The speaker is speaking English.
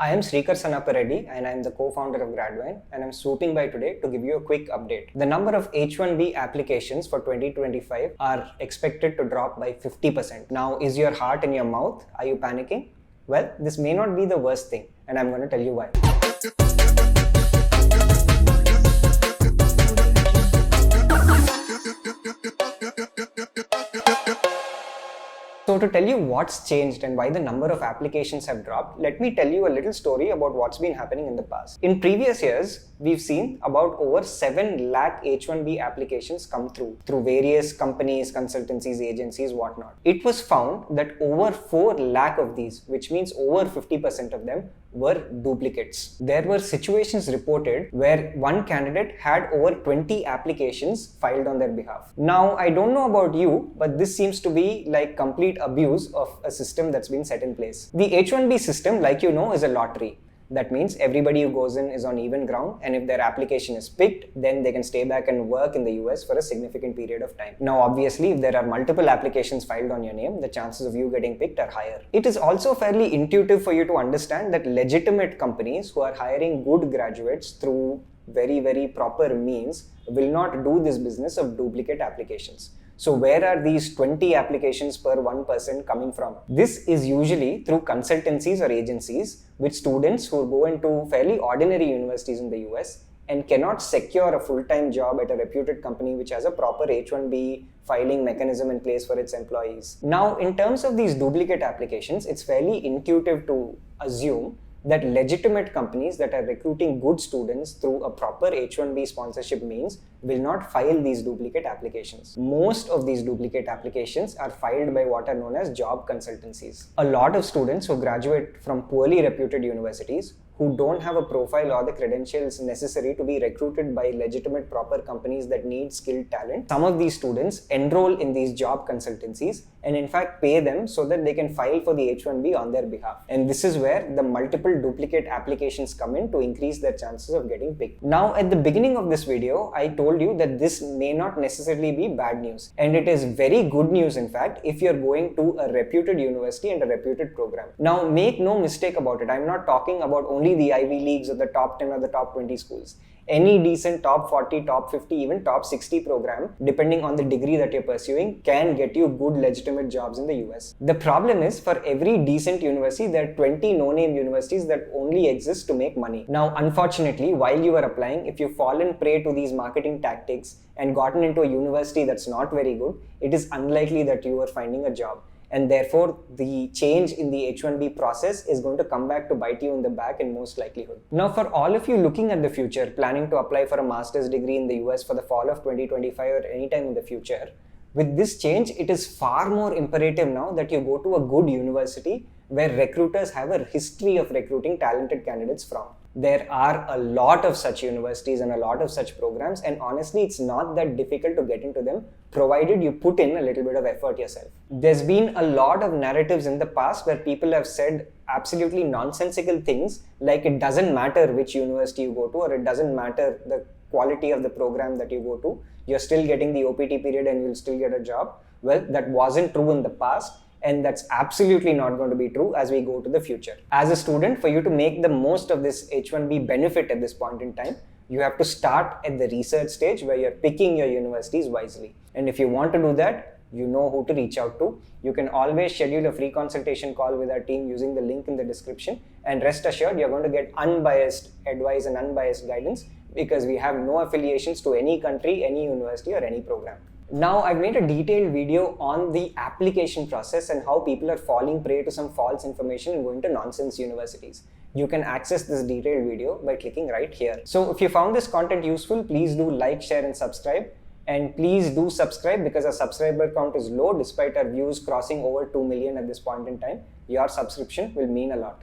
I am Srikar Sanapareddy and I am the co-founder of Gradvine, and I am swooping by today to give you a quick update. The number of H1B applications for 2025 are expected to drop by 50%. Now, is your heart in your mouth? Are you panicking? Well, this may not be the worst thing, and I'm going to tell you why. So to tell you what's changed and why the number of applications have dropped, let me tell you a little story about what's been happening in the past. In previous years, we've seen about over 7 lakh H1B applications come through various companies, consultancies, agencies, whatnot. It was found that over 4 lakh of these, which means over 50% of them, were duplicates. There were situations reported where one candidate had over 20 applications filed on their behalf. Now, I don't know about you, but this seems to be like complete abuse of a system that's been set in place. The H1B system, like you know, is a lottery. That means everybody who goes in is on even ground, and if their application is picked, then they can stay back and work in the US for a significant period of time. Now, obviously, if there are multiple applications filed on your name, the chances of you getting picked are higher. It is also fairly intuitive for you to understand that legitimate companies who are hiring good graduates through very proper means will not do this business of duplicate applications. So where are these 20 applications per one person coming from? This is usually through consultancies or agencies with students who go into fairly ordinary universities in the US and cannot secure a full-time job at a reputed company which has a proper H1B filing mechanism in place for its employees. Now, in terms of these duplicate applications, it's fairly intuitive to assume that legitimate companies that are recruiting good students through a proper H1B sponsorship means will not file these duplicate applications. Most of these duplicate applications are filed by what are known as job consultancies. A lot of students who graduate from poorly reputed universities who don't have a profile or the credentials necessary to be recruited by legitimate proper companies that need skilled talent. Some of these students enroll in these job consultancies and in fact pay them so that they can file for the H1B on their behalf. And this is where the multiple duplicate applications come in to increase their chances of getting picked. Now, at the beginning of this video, I told you that this may not necessarily be bad news. And it is very good news, in fact, if you're going to a reputed university and a reputed program. Now, make no mistake about it. I'm not talking about only the Ivy Leagues or the top 10 or the top 20 schools. Any decent top 40, top 50, even top 60 program, depending on the degree that you're pursuing, can get you good legitimate jobs in the US. The problem is, for every decent university, there are 20 no-name universities that only exist to make money. Now, unfortunately, while you are applying, if you've fallen prey to these marketing tactics and gotten into a university that's not very good, it is unlikely that you are finding a job. And therefore, the change in the H1B process is going to come back to bite you in the back in most likelihood. Now, for all of you looking at the future, planning to apply for a master's degree in the US for the fall of 2025 or anytime in the future, with this change, it is far more imperative now that you go to a good university where recruiters have a history of recruiting talented candidates from. There are a lot of such universities and a lot of such programs, and honestly, it's not that difficult to get into them, provided you put in a little bit of effort yourself. There's been a lot of narratives in the past where people have said absolutely nonsensical things like it doesn't matter which university you go to, or it doesn't matter the quality of the program that you go to, you're still getting the OPT period and you'll still get a job. Well, that wasn't true in the past. And that's absolutely not going to be true as we go to the future. As a student, for you to make the most of this H1B benefit at this point in time, you have to start at the research stage where you're picking your universities wisely. And if you want to do that, you know who to reach out to. You can always schedule a free consultation call with our team using the link in the description. And rest assured, you're going to get unbiased advice and unbiased guidance because we have no affiliations to any country, any university, or any program. Now, I've made a detailed video on the application process and how people are falling prey to some false information and going to nonsense universities. You can access this detailed video by clicking right here. So if you found this content useful, please do like, share, and subscribe. And please do subscribe because our subscriber count is low despite our views crossing over 2 million at this point in time. Your subscription will mean a lot.